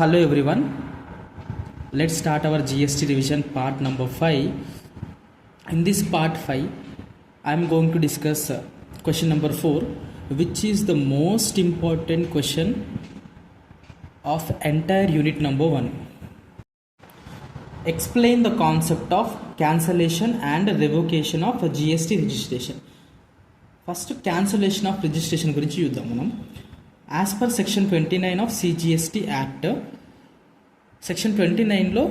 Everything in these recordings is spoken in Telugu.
Hello everyone. Let's start our GST revision part number 5. In this part 5, I am going to discuss question number 4, which is the most important question of entire unit number 1. Explain the concept of cancellation and revocation of GST registration. First, cancellation of registration గురించి చూద్దాం మనం. As per section 29 of CGST act, section 29లో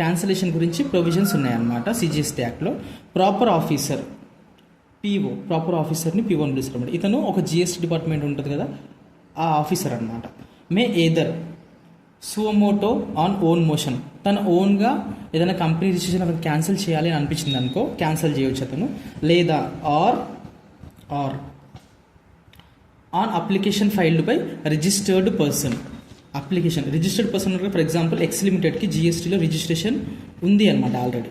క్యాన్సలేషన్ గురించి ప్రొవిజన్స్ ఉన్నాయన్నమాట. సిజిఎస్టీ యాక్ట్లో ప్రాపర్ ఆఫీసర్ ప్రాపర్ ఆఫీసర్ని పిఓని పిలుస్తారు. ఇతను ఒక జిఎస్టీ డిపార్ట్మెంట్ ఉంటుంది కదా, ఆ ఆఫీసర్ అనమాట. మే ఏదర్ సువమోటో ఆన్ ఓన్ మోషన్, తన ఓన్గా ఏదైనా కంపెనీ రిజిస్ట్రేషన్ అతను క్యాన్సిల్ చేయాలి అని అనిపించింది అనుకో, క్యాన్సిల్ చేయవచ్చు అతను. లేదా or on application filed by registered person. Registered person for example X లిమిటెడ్కి జిఎస్టీలో రిజిస్ట్రేషన్ ఉంది అనమాట ఆల్రెడీ.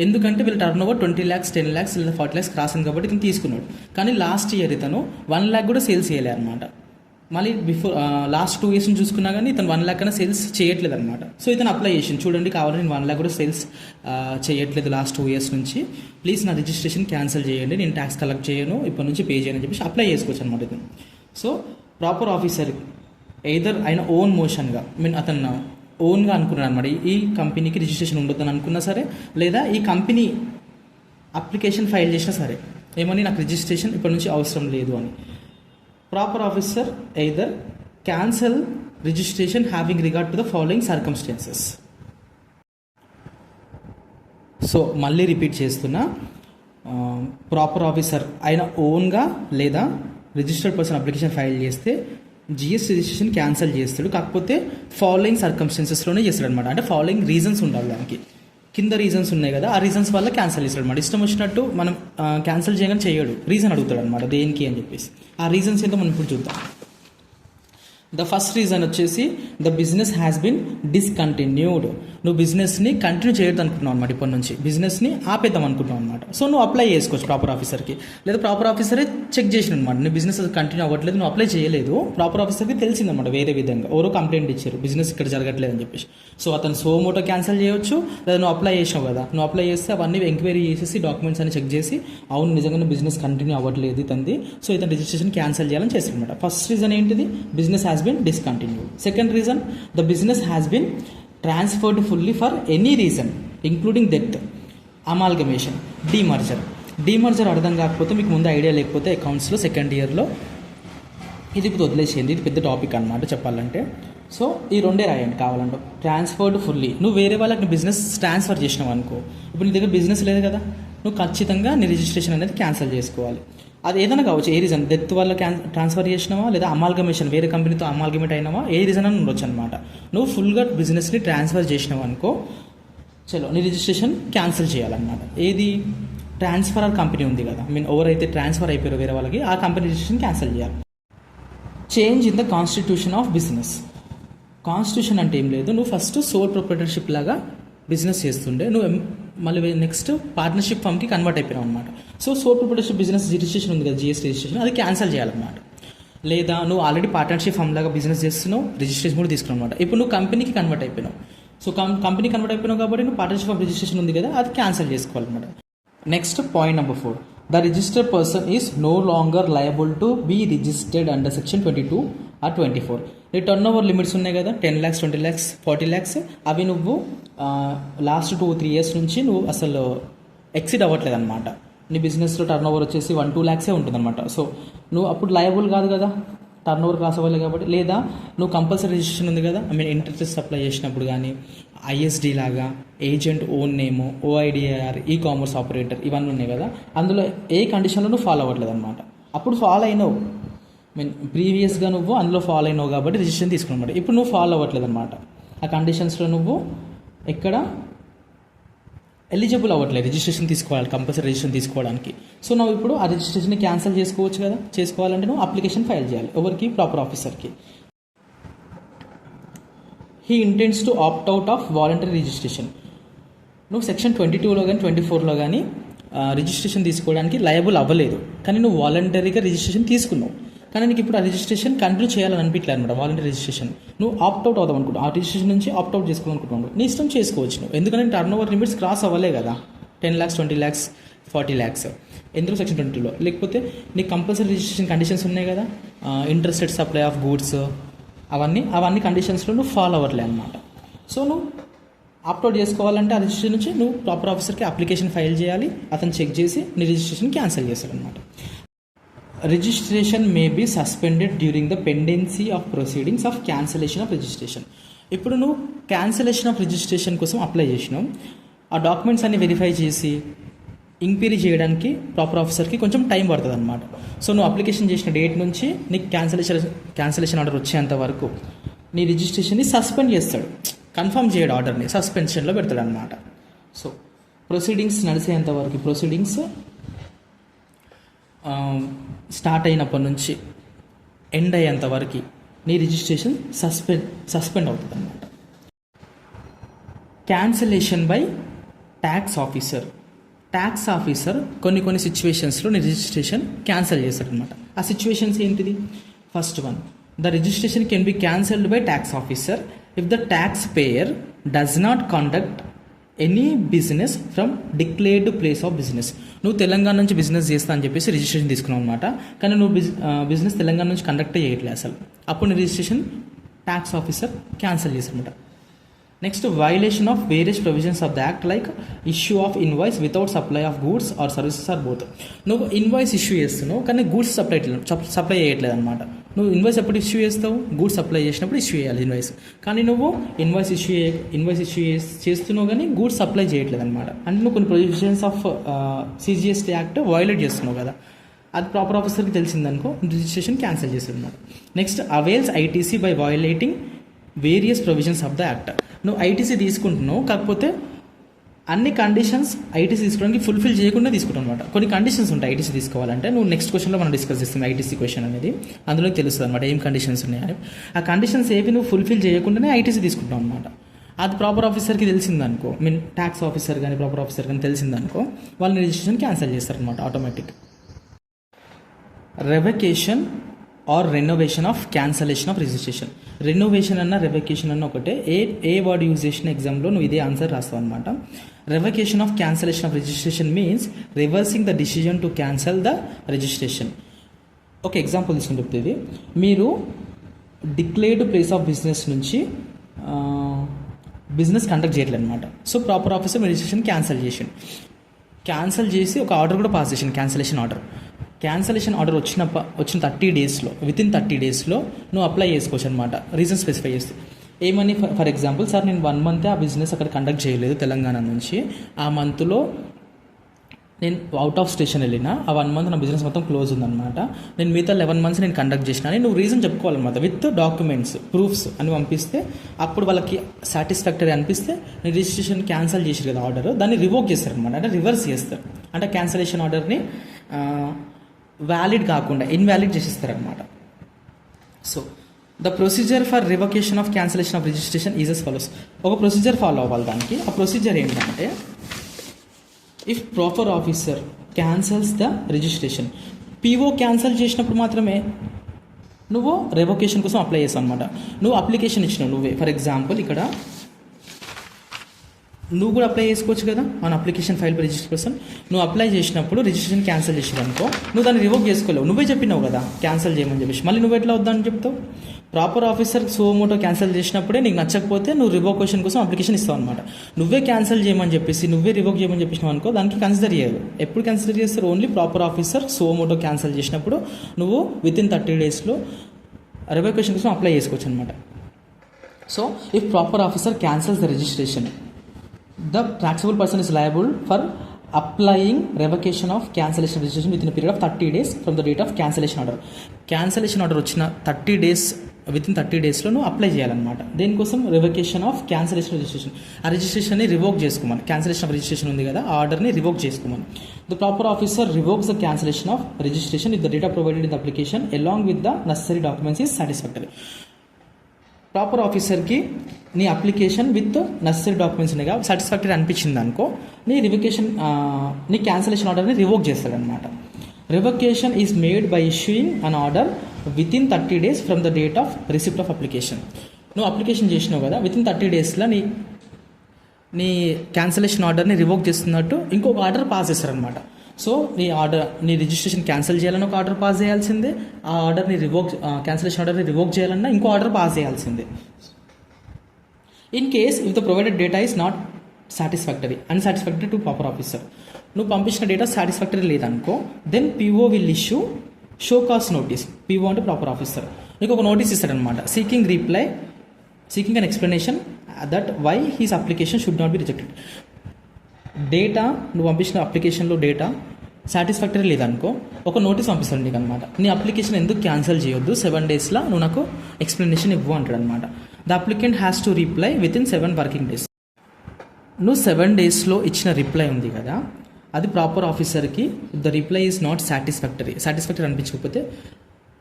ఎందుకంటే వీళ్ళు టర్న్ ఓవర్ 20 lakhs, 10 lakhs లేదా 40 lakhs క్రాస్ ఉంది కాబట్టి ఇతను తీసుకున్నాడు. కానీ లాస్ట్ ఇయర్ ఇతను 1 lakh కూడా సేల్స్ చేయలే అనమాట. మళ్ళీ లాస్ట్ 2 years చూసుకున్నా కానీ ఇతను 1 lakh కన్నా సేల్స్ చేయట్లేదు అనమాట. సో ఇతను అప్లై చేసింది, చూడండి కావాలని నేను 1 lakh కూడా సేల్స్ చేయట్లేదు లాస్ట్ 2 years నుంచి, ప్లీజ్ నా రిజిస్ట్రేషన్ క్యాన్సిల్ చేయండి, నేను ట్యాక్స్ కలెక్ట్ చేయను, ఇప్పటి నుంచి పే చేయను అని చెప్పేసి అప్లై చేసుకోవచ్చు అనమాట ఇతను. సో ప్రాపర్ ఆఫీసర్ ఎయిదర్ ఆయన ఓన్ మోషన్గా అతను ఓన్గా అనుకున్నాడు అనమాట, ఈ కంపెనీకి రిజిస్ట్రేషన్ ఉండొద్దని అనుకున్నా సరే, లేదా ఈ కంపెనీ అప్లికేషన్ ఫైల్ చేసినా సరే, ఏమని నాకు రిజిస్ట్రేషన్ ఇప్పటి నుంచి అవసరం లేదు అని. Proper officer either cancel registration having regard to the following circumstances. So మళ్ళీ రిపీట్ చేస్తున్నా, ప్రాపర్ ఆఫీసర్ ఆయన ఓన్గా లేదా రిజిస్టర్డ్ పర్సన్ అప్లికేషన్ ఫైల్ చేస్తే జిఎస్టీ రిజిస్ట్రేషన్ క్యాన్సిల్ చేస్తాడు. కాకపోతే ఫాలోయింగ్ సర్కమ్స్టెన్సెస్లోనే చేస్తాడు అనమాట. అంటే ఫాలోయింగ్ రీజన్స్ ఉండాలి దానికి, కింద రీజన్స్ ఉన్నాయి కదా, ఆ రీజన్స్ వల్ల క్యాన్సిల్ చేస్తాడు అనమాట. ఇష్టం వచ్చినట్టు మనం క్యాన్సిల్ చేయగానే చేయడు, రీజన్ అడుగుతాడు అనమాట దేనికి అని చెప్పేసి. ఆ రీజన్స్ ఏంటో మనం ఇప్పుడు చూద్దాం. ద ఫస్ట్ రీజన్ వచ్చేసి the business has been discontinued. నువ్వు బిజినెస్ని కంటిన్యూ చేయొద్దు అనుకుంటున్నావు అనమాట, ఇప్పటి నుంచి బిజినెస్ని ఆపేద్దాం అనుకుంటున్నావు అనమాట. సో నువ్వు అప్లై చేసుకోవచ్చు ప్రాపర్ ఆఫీసర్కి, లేదా ప్రాపర్ ఆఫీసరే చెక్ చేసిన అనమాట నీ బిజినెస్ కంటిన్యూ అవ్వట్లేదు, నువ్వు అప్లై చేయలేదు, ప్రాపర్ ఆఫీసర్కి తెలిసిందనమాట వేరే విధంగా, ఎవరో కంప్లైంట్ ఇచ్చారు బిజినెస్ ఇక్కడ జరగట్లేదు అని చెప్పేసి. సో అతను సువమోటో క్యాన్సిల్ చేయొచ్చు, లేదా నువ్వు అప్లై చేసావు కదా, నువ్వు అప్లై చేస్తే అవన్నీ ఎంక్వైరీ చేసేసి డాక్యుమెంట్స్ అన్ని చెక్ చేసి అవును నిజంగానే బిజినెస్ కంటిన్యూ అవ్వట్లేదు ఇతంది, సో ఇతను రిజిస్ట్రేషన్ క్యాన్సిల్ చేయాలని చేస్తాడు అనమాట. ఫస్ట్ రీజన్ ఏంటిది, business has been discontinued. Second reason, the business has been transferred fully for any reason including death, amalgamation, demerger అర్థం కాకపోతే, మీకు ముందు ఐడియా లేకపోతే అకౌంట్స్లో సెకండ్ ఇయర్లో ఇది వదిలేసేయండి, ఇది పెద్ద టాపిక్ అనమాట చెప్పాలంటే. సో ఈ రెండే రాయండి కావాలంటే. ట్రాన్స్ఫర్డ్ ఫుల్లీ, నువ్వు వేరే వాళ్ళకి బిజినెస్ ట్రాన్స్ఫర్ చేసినావు అనుకో, ఇప్పుడు నీ దగ్గర బిజినెస్ లేదు కదా, నువ్వు ఖచ్చితంగా నీ రిజిస్ట్రేషన్ అనేది క్యాన్సిల్ చేసుకోవాలి. అది ఏదైనా కావచ్చు, ఏ రీజన్, డెత్ వల్ల ట్రాన్స్ఫర్ చేసినావా, లేదా అమాల్గమేషన్ వేరే కంపెనీతో అమాల్గమేట్ అయినావా, ఏ రీజన్ అని ఉండొచ్చు అనమాట. నువ్వు ఫుల్గా బిజినెస్ని ట్రాన్స్ఫర్ చేసినావు అనుకో, చలో నీ రిజిస్ట్రేషన్ క్యాన్సిల్ చేయాలన్నమాట. ఏది, ట్రాన్స్ఫర్ కంపెనీ ఉంది కదా, ఎవరైతే ట్రాన్స్ఫర్ అయిపోయారో వేరే వాళ్ళకి, ఆ కంపెనీ రిజిస్ట్రేషన్ క్యాన్సిల్ చేయాలి. Change in the constitution of business. Constitution అంటే ఏం లేదు, నువ్వు ఫస్ట్ సోల్ ప్రొప్రైటర్షిప్ లాగా బిజినెస్ చేస్తుండే, నువ్వు మళ్ళీ నెక్స్ట్ పార్ట్నర్షిప్ ఫామ్కి కన్వర్ట్ అయిపోయావు అనమాట. So sole proprietorship business registration ఉంది కదా, జిఎస్టీ రిజిస్ట్రేషన్, అది క్యాన్సిల్ చేయాలన్నమాట. లేదా నువ్వు ఆల్రెడీ పార్ట్నర్షిప్ ఫామ్ లాగా బిజినెస్ చేస్తున్నావు, రిజిస్ట్రేషన్ కూడా తీసుకున్నావు అనమాట. ఇప్పుడు నువ్వు కంపెనీకి కన్వర్ట్ అయిపోయినావు, సో కంపెనీ కన్వర్ట్ అయిపోయినావు కాబట్టి నువ్వు పార్ట్నర్షిప్ ఆఫ్ రిజిస్ట్రేషన్ ఉంది కదా, అది క్యాన్సిల్ చేసుకోవాలన్నమాట. Next point number 4, the registered person is no longer liable to be registered under section 22 or 24. నీ టర్న్ ఓవర్ లిమిట్స్ ఉన్నాయి కదా, 10 lakhs, 20 lakhs, 40 lakhs, అవి నువ్వు లాస్ట్ 2-3 years నుంచి నువ్వు అసలు ఎక్సిడ్ అవ్వట్లేదు అనమాట. నీ బిజినెస్లో టర్న్ ఓవర్ వచ్చేసి 1-2 lakhs ఉంటుంది అనమాట. సో నువ్వు అప్పుడు లయబుల్ కాదు కదా, టర్న్ ఓవర్ క్రాస్ అవ్వాలి కాబట్టి. లేదా నువ్వు కంపల్సరీ రిజిస్ట్రేషన్ ఉంది కదా, ఇంట్రెస్ట్ అప్లై చేసినప్పుడు కానీ ఐఎస్డి లాగా, ఏజెంట్ ఓన్ నేము, ఓఐడిఆర్, ఈ కామర్స్ ఆపరేటర్, ఇవన్నీ ఉన్నాయి కదా, అందులో ఏ కండిషన్లో నువ్వు ఫాలో అవ్వట్లేదు అనమాట. అప్పుడు ఫాలో అయినావు, ప్రీవియస్గా నువ్వు అందులో ఫాలో అయినావు కాబట్టి రిజిస్ట్రేషన్ తీసుకున్నమాట. ఇప్పుడు నువ్వు ఫాలో అవ్వట్లేదు అనమాట, ఆ కండిషన్స్లో నువ్వు ఎక్కడ ఎలిజిబుల్ అవ్వట్లేదు రిజిస్ట్రేషన్ తీసుకోవాలి, కంపల్సరీ రిజిస్ట్రేషన్ తీసుకోవడానికి. సో నువ్వు ఇప్పుడు ఆ రిజిస్ట్రేషన్ని క్యాన్సిల్ చేసుకోవచ్చు కదా, చేసుకోవాలంటే నువ్వు అప్లికేషన్ ఫైల్ చేయాలి. ఎవరికి, ప్రాపర్ ఆఫీసర్కి. He ఇంటెండ్స్ to opt out of voluntary registration. నువ్వు సెక్షన్ 22లో కానీ 24లో కానీ రిజిస్ట్రేషన్ తీసుకోవడానికి లయబుల్ అవ్వలేదు, కానీ నువ్వు వాలంటరీగా రిజిస్ట్రేషన్ తీసుకున్నావు. కానీ నీకు ఇప్పుడు ఆ రిజిస్ట్రేషన్ కంటిన్యూ చేయాలని అనిపించలేదు అనమాట. వాలంటీర్ రిజిస్ట్రేషన్ నువ్వు ఆప్ట్అవుట్ అవుదాం అనుకుంటా, ఆ రిజిస్ట్రేషన్ నుంచి ఆప్ట్అవుట్ చేసుకోవాలనుకుంటున్నావు, నీ ఇష్టం చేసుకోవచ్చు నువ్వు. ఎందుకంటే టర్న్ ఓవర్ లిమిట్స్ క్రాస్ అవ్వలే కదా, 10 lakhs, 20 lakhs, 40 lakhs ఎందుకు సెక్షన్ 20లో. లేకపోతే నీకు కంపల్సరీ రిజిస్ట్రేషన్ కండిషన్స్ ఉన్నాయి కదా, ఇంట్రెస్టెడ్ సప్లై ఆఫ్ గూడ్స్, అవన్నీ కండిషన్స్లో నువ్వు ఫాలో అవ్వట్లే అనమాట. సో నువ్వు అప్లోడ్ చేసుకోవాలంటే ఆ రిజిస్ట్రేషన్ నుంచి నువ్వు ప్రాపర్ ఆఫీసర్కి అప్లికేషన్ ఫైల్ చేయాలి, అతను చెక్ చేసి నీ రిజిస్ట్రేషన్ క్యాన్సిల్ చేస్తాడు అనమాట. Registration may be suspended during the pendency of proceedings of cancellation of registration. ఇప్పుడు నువ్వు క్యాన్సిలేషన్ ఆఫ్ రిజిస్ట్రేషన్ కోసం అప్లై చేసినావు, ఆ డాక్యుమెంట్స్ అన్ని వెరిఫై చేసి ఎంక్వైరీ చేయడానికి ప్రాపర్ ఆఫీసర్కి కొంచెం టైం పడుతుంది అనమాట. సో నువ్వు అప్లికేషన్ చేసిన డేట్ నుంచి నీకు క్యాన్సిలేషన్ ఆర్డర్ వచ్చేంత వరకు నీ రిజిస్ట్రేషన్ని సస్పెండ్ చేస్తాడు, కన్ఫర్మ్ చేయడు, ఆర్డర్ని సస్పెన్షన్లో పెడతాడు అనమాట. సో ప్రొసీడింగ్స్ నడిచేంత వరకు, ప్రొసీడింగ్స్ స్టార్ట్ అయినప్పటి నుంచి ఎండ్ అయ్యేంత వరకు నీ రిజిస్ట్రేషన్ సస్పెండ్ అవుతుంది అనమాట. క్యాన్సిలేషన్ బై ట్యాక్స్ ఆఫీసర్ కొన్ని సిచ్యువేషన్స్లో నీ రిజిస్ట్రేషన్ క్యాన్సిల్ చేస్తాడు అనమాట. ఆ సిచ్యువేషన్స్ ఏంటిది? First one, the registration can be cancelled by tax officer if the tax payer does not conduct any business from declared place of business. నువ్వు తెలంగాణ నుంచి బిజినెస్ చేస్తా అని చెప్పేసి రిజిస్ట్రేషన్ తీసుకున్నావు అనమాట, కానీ నువ్వు బిజినెస్ తెలంగాణ నుంచి కండక్ట్ చేయట్లేదు అసలు. అప్పుడు నీ రిజిస్ట్రేషన్ ట్యాక్స్ ఆఫీసర్ క్యాన్సిల్ చేస్తారనమాట. Next, violation of various provisions of the act like issue of invoice without supply of goods or services or both. నువ్వు ఇన్వాయిస్ ఇష్యూ చేస్తున్నావు కానీ గూడ్స్ సప్లై చేయట్లేదు అనమాట. నువ్వు ఇన్వాయిస్ ఎప్పుడు ఇష్యూ చేస్తావు? గూడ్స్ సప్లై చేసినప్పుడు ఇష్యూ చేయాలి ఇన్వాయిస్. కానీ నువ్వు ఇన్వాయిస్ ఇష్యూ చేస్తున్నావు కానీ గూడ్స్ సప్లై చేయట్లేదు అనమాట. అంటే నువ్వు కొన్ని provisions of CGST act violate చేస్తున్నావు కదా, అది ప్రాపర్ ఆఫీసర్కి తెలిసిందనుకో రిజిస్ట్రేషన్ క్యాన్సిల్ చేస్తుంది అనమాట. Next, avails ITC by violating various provisions of the act. నువ్వు ఐటీసీ తీసుకుంటున్నావు, కాకపోతే అన్ని కండిషన్స్ ఐటీసీ తీసుకోవడానికి ఫుల్ఫిల్ చేయకుండా తీసుకుంటావు అనమాట. కొన్ని కండిషన్స్ ఉంటాయి ఐటీసీ తీసుకోవాలంటే, నువ్వు నెక్స్ట్ క్వశ్చన్లో మనం డిస్కస్ చేస్తాం ఐటీసీ క్వశ్చన్ అనేది, అందులో తెలుస్తుంది అనమాట ఏం కండిషన్స్ ఉన్నాయని. ఆ కండిషన్స్ ఏవి నువ్వు ఫుల్ఫిల్ చేయకుండానే ఐటీసీ తీసుకుంటావు అనమాట. అది ప్రాపర్ ఆఫీసర్కి తెలిసిందనుకో, ట్యాక్స్ ఆఫీసర్ కానీ ప్రాపర్ ఆఫీసర్ కానీ తెలిసిందనుకో, వాళ్ళని రిజిస్ట్రేషన్ క్యాన్సిల్ చేస్తారనమాట automatic. Revocation or renovation of cancellation of registration. Renovation అన్న రెవకేషన్ అన్న ఒకటే, ఏ వర్డ్ యూజ్ చేసిన ఎగ్జామ్లో నువ్వు ఇదే ఆన్సర్ రాస్తావు అనమాట. Revocation of cancellation of registration means reversing the decision to cancel the registration. ఒక ఎగ్జాంపుల్ తీసుకుని చెప్తుంది, మీరు డిక్లేర్డ్ ప్లేస్ ఆఫ్ బిజినెస్ నుంచి బిజినెస్ కండక్ట్ చేయట్లేదు అనమాట. So proper officer registration cancel చేసి ఒక ఆర్డర్ కూడా పాస్ చేసింది, క్యాన్సలేషన్ ఆర్డర్ వచ్చిన 30 డేస్లో, వితిన్ 30 డేస్లో నువ్వు అప్లై చేసుకోవచ్చు అనమాట. రీజన్ స్పెసిఫై చేస్తే ఏమని, ఫర్ ఎగ్జాంపుల్, సార్ నేను 1 month ఆ బిజినెస్ అక్కడ కండక్ట్ చేయలేదు తెలంగాణ నుంచి, ఆ మంత్లో నేను అవుట్ ఆఫ్ స్టేషన్ వెళ్ళిన, ఆ 1 month నా బిజినెస్ మొత్తం క్లోజ్ ఉందన్నమాట, నేను మిగతా 11 months నేను కండక్ట్ చేసిన అని నువ్వు రీజన్ చెప్పుకోవాలన్నమాట, విత్ డాక్యుమెంట్స్ ప్రూఫ్స్ అని పంపిస్తే అప్పుడు వాళ్ళకి సాటిస్ఫాక్టరీ అనిపిస్తే నేను రిజిస్ట్రేషన్ క్యాన్సిల్ చేసారు కదా ఆర్డర్, దాన్ని రివోక్ చేస్తారనమాట, అంటే రివర్స్ చేస్తారు, అంటే క్యాన్సలేషన్ ఆర్డర్ని వ్యాలిడ్ కాకుండా ఇన్వాలిడ్ చేసేస్తారనమాట. So the procedure for revocation of cancellation of registration is as follows. ఒక ప్రొసీజర్ ఫాలో అవ్వాలి దానికి. ఆ ప్రొసీజర్ ఏంటంటే, if proper officer cancels the registration, PO cancel చేసినప్పుడు మాత్రమే నువ్వు రివకేషన్ కోసం అప్లై చేస్తావు అనమాట. నువ్వు అప్లికేషన్ ఇచ్చినావు నువ్వే, ఫర్ ఎగ్జాంపుల్ ఇక్కడ నువ్వు కూడా అప్లై చేసుకోవచ్చు కదా ఆన్ అప్లికేషన్ ఫైల్ రిజిస్టర్ కోసం. నువ్వు అప్లై చేసినప్పుడు రిజిస్ట్రేషన్ క్యాన్సిల్ చేసావు అనుకో, నువ్వు దాన్ని రివోక్ చేసుకోలేవు, నువ్వే చెప్పినావు కదా క్యాన్సిల్ చేయమని చెప్పేసి, మళ్ళీ నువ్వు ఎట్లా వద్దని చెప్తావు? ప్రాపర్ ఆఫీసర్ సోమోటో క్యాన్సిల్ చేసినప్పుడే నీకు నచ్చకపోతే నువ్వు రివోకేషన్ కోసం అప్లికేషన్ ఇస్తావు అనమాట. నువ్వే క్యాన్సిల్ చేయమని చెప్పేసి నువ్వే రివోక్ చేయమని చెప్పేసినావు అనుకో, దానికి కన్సిడర్ చేయరు. ఎప్పుడు కన్సిడర్ చేస్తారు? Only proper officer suo motu cancel చేసినప్పుడు నువ్వు వితిన్ 30 డేస్లో రివోకేషన్ కోసం అప్లై చేసుకోవచ్చు అనమాట. So if proper officer cancels the registration, the taxable person is liable for applying revocation of cancellation registration within a period of 30 days from the date of cancellation order. Cancellation order వచ్చిన 30 days, వితిన్ 30 డేస్లో నువ్వు అప్లై చేయాలన్నమాట. దేనికోసం? Revocation of cancellation registration. ఆ రిజిస్ట్రేషన్ని రివోక్ చేసుకోమని, క్యాన్సలేషన్ ఆఫ్ రిజిస్ట్రేషన్ ఉంది కదా, ఆ ఆర్డర్ని రివోక్ చేసుకోమని. The proper officer revokes the cancellation of registration if the data provided in the application along with the necessary documents is satisfactory. Proper ఆఫీసర్కి నీ అప్లికేషన్ విత్ నెసరీ డాక్యుమెంట్స్ ఉన్నాయి కాబట్టి సాటిస్ఫాక్టరీ అనిపించింది అనుకో, నీ రివకేషన్ నీ క్యాన్సలేషన్ ఆర్డర్ని రివోక్ చేస్తాడనమాట. Revocation is made by issuing an order within 30 days from the date of receipt of application. నువ్వు అప్లికేషన్ చేసినావు కదా, విత్ ఇన్ 30 daysలో నీ క్యాన్సలేషన్ ఆర్డర్ని రివోక్ చేస్తున్నట్టు ఇంకొక ఆర్డర్ పాస్ చేస్తారనమాట. సో నీ రిజిస్ట్రేషన్ క్యాన్సిల్ చేయాలన్నా ఒక ఆర్డర్ పాస్ చేయాల్సిందే, ఆ ఆర్డర్ని క్యాన్సలేషన్ ఆర్డర్ని రివోక్ చేయాలన్నా ఇంకో ఆర్డర్ పాస్ చేయాల్సిందే. In case if the provided data is not unsatisfactory to proper officer, నువ్వు పంపించిన డేటా సాటిస్ఫాక్టరీ లేదనుకో, then PO will issue show cause notice. PO అంటే ప్రాపర్ ఆఫీసర్, నీకు ఒక నోటీస్ ఇస్తాడనమాట, seeking an explanation that why his application should not be rejected. Data నువ్వు పంపించిన అప్లికేషన్లో డేటా సాటిస్ఫాక్టరీ లేదనుకో, ఒక నోటీస్ పంపిస్తాడు నీకు అనమాట, నీ అప్లికేషన్ ఎందుకు క్యాన్సిల్ చేయొద్దు, 7 daysలో నువ్వు నాకు ఎక్స్ప్లెనేషన్ ఇవ్వు అంటాడు అనమాట. The applicant has to reply with in 7 working days. నువ్వు 7 daysలో ఇచ్చిన రిప్లై ఉంది కదా, అది ప్రాపర్ ఆఫీసర్కి the reply is not satisfactory అనిపించకపోతే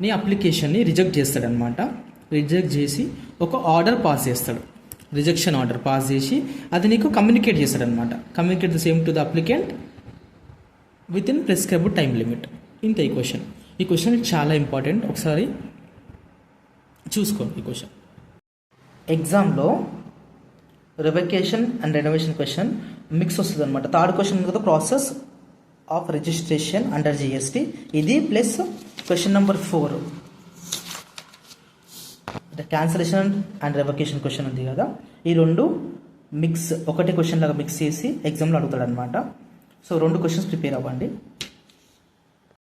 నీ అప్లికేషన్ని రిజెక్ట్ చేస్తాడనమాట. రిజెక్ట్ చేసి ఒక ఆర్డర్ పాస్ చేస్తాడు, రిజెక్షన్ ఆర్డర్ పాస్ చేసి అది నీకు కమ్యూనికేట్ చేస్తాడనమాట. Communicate the same to the applicant within prescribed time limit. ఇంత ఈ క్వశ్చన్ చాలా ఇంపార్టెంట్, ఒకసారి చూసుకోండి. ఈ క్వశ్చన్ ఎగ్జామ్లో revocation and renovation question mix వస్తుంది అనమాట. థర్డ్ క్వశ్చన్ కదా process of registration under GST, ఇది plus question number 4 cancellation and revocation question ఉంది కదా, ఈ రెండు మిక్స్ ఒకటే క్వశ్చన్ లాగా మిక్స్ చేసి ఎగ్జామ్లో అడుగుతాడు అనమాట. సో 2 questions ప్రిపేర్ అవ్వండి.